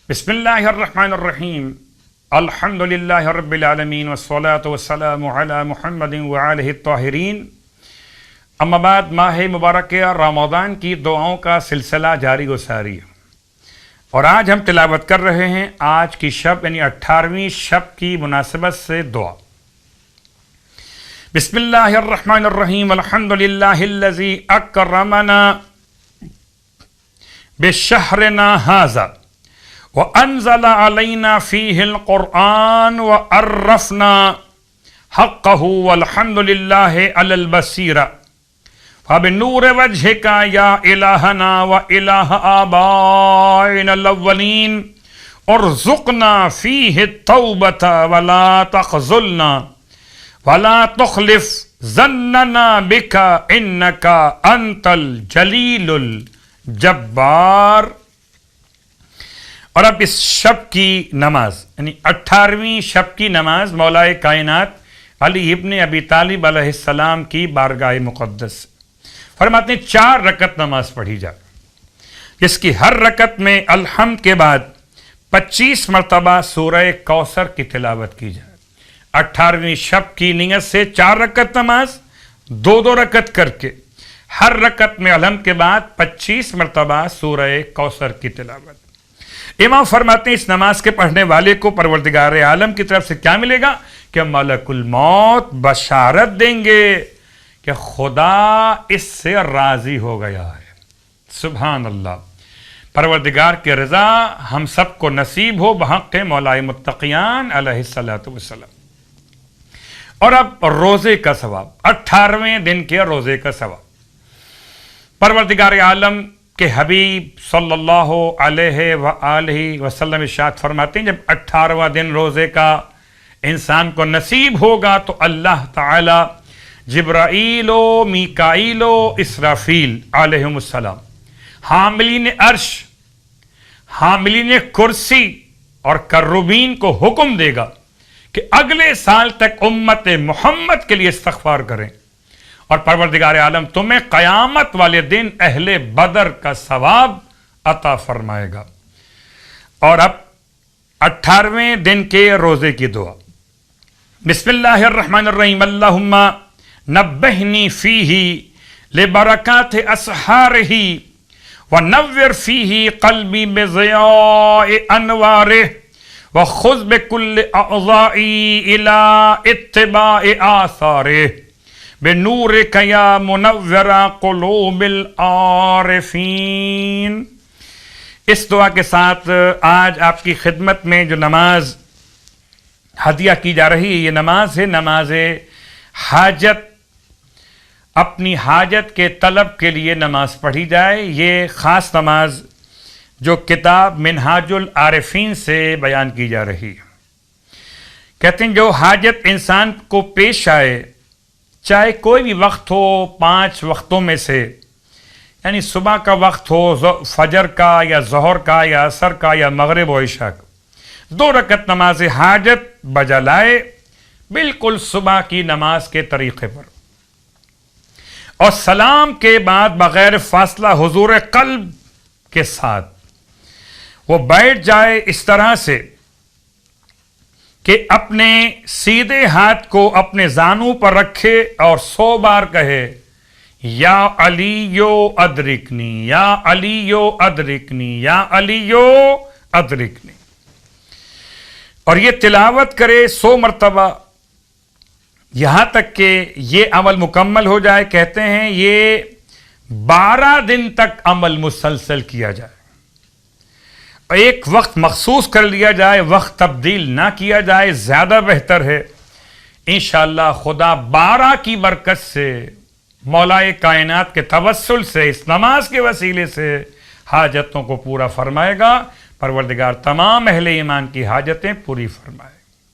بسم اللہ الرحمن الرحیم الحمدللہ رب العالمین والصلاة والسلام علی محمد وآلہ الطاہرین. اما بعد، ماہ مبارک رمضان کی دعاؤں کا سلسلہ جاری و ساری ہے، اور آج ہم تلاوت کر رہے ہیں آج کی شب یعنی 18ویں شب کی مناسبت سے دعا. بسم اللہ الرحمن الرحیم الحمدللہ الذی اکرمنا بشہرنا ھذا وَأَنزَلَ عَلَيْنَا فِيهِ الْقُرْآنَ وَعَرَّفْنَا حَقَّهُ وَالْحَمْدُ لِلَّهِ عَلَى الْبَصِيرَةِ فَبِنُورِ وَجْهِكَ يَا إِلَٰهَنَا وَإِلَٰهَ آبَائِنَا الْأَوَّلِينَ ارزقنا فِيهِ التَّوْبَةَ وَلَا تَخْذُلْنَا وَلَا تُخْلِفْ ظَنَّنَا بِكَ إِنَّكَ أَنْتَ الْجَلِيلُ الْجَبَّارُ. اور اب اس شب کی نماز یعنی 18ویں شب کی نماز مولائے کائنات علی ابن ابی طالب علیہ السلام کی بارگاہ مقدس فرماتے ہیں 4 رکعت نماز پڑھی جائے، جس کی ہر رکعت میں الحمد کے بعد 25 مرتبہ سورہ کوثر کی تلاوت کی جائے. 18ویں شب کی نیت سے 4 رکعت نماز 2 رکعت کر کے ہر رکعت میں الحمد کے بعد 25 مرتبہ سورہ کوثر کی تلاوت. امام فرماتے ہیں اس نماز کے پڑھنے والے کو پروردگار عالم کی طرف سے کیا ملے گا کہ ملک الموت بشارت دیں گے کہ خدا اس سے راضی ہو گیا ہے. سبحان اللہ. پروردگار کی رضا ہم سب کو نصیب ہو بحق مولائے متقیان علیہ الصلوۃ والسلام. اور اب روزے کا ثواب، 18ویں دن کے روزے کا ثواب. پروردگار عالم کہ حبیب صلی اللہ علیہ وآلہ وسلم ارشاد فرماتے ہیں جب 18واں دن روزے کا انسان کو نصیب ہوگا تو اللہ تعالی جبرائیل و میکائیل و اسرافیل علیہم السلام، حاملین عرش، حاملین کرسی اور کروبین کو حکم دے گا کہ اگلے سال تک امت محمد کے لیے استغفار کریں، اور پروردگار عالم تمہیں قیامت والے دن اہل بدر کا ثواب عطا فرمائے گا. اور اب 18ویں دن کے روزے کی دعا. بسم اللہ الرحمن الرحیم اللہم نبہنی فیہ لبرکات اسحارہ ونور فیہ قلبی بضیاء انوارہ وخذ بکل اعضائی الی اتباع آثارہ بنورک یا منور قلوب العارفین. اس دعا کے ساتھ آج آپ کی خدمت میں جو نماز ہدیہ کی جا رہی ہے یہ نماز ہے نماز حاجت. اپنی حاجت کے طلب کے لیے نماز پڑھی جائے. یہ خاص نماز جو کتاب منہاج العارفین سے بیان کی جا رہی ہے. کہتے ہیں جو حاجت انسان کو پیش آئے، چاہے کوئی بھی وقت ہو 5 وقتوں میں سے، یعنی صبح کا وقت ہو، فجر کا یا ظہر کا یا عصر کا یا مغرب و عشاء کا، 2 رکعت نماز حاجت بجا لائے بالکل صبح کی نماز کے طریقے پر، اور سلام کے بعد بغیر فاصلہ حضور قلب کے ساتھ وہ بیٹھ جائے اس طرح سے کہ اپنے سیدھے ہاتھ کو اپنے زانوں پر رکھے اور 100 بار کہے یا علیو ادرکنی یا علیو ادرکنی یا علیو ادرکنی، اور یہ تلاوت کرے 100 مرتبہ یہاں تک کہ یہ عمل مکمل ہو جائے. کہتے ہیں یہ 12 دن تک عمل مسلسل کیا جائے، ایک وقت مخصوص کر لیا جائے، وقت تبدیل نہ کیا جائے، زیادہ بہتر ہے. انشاءاللہ خدا 12 کی برکت سے مولائے کائنات کے توسل سے اس نماز کے وسیلے سے حاجتوں کو پورا فرمائے گا. پروردگار تمام اہل ایمان کی حاجتیں پوری فرمائے.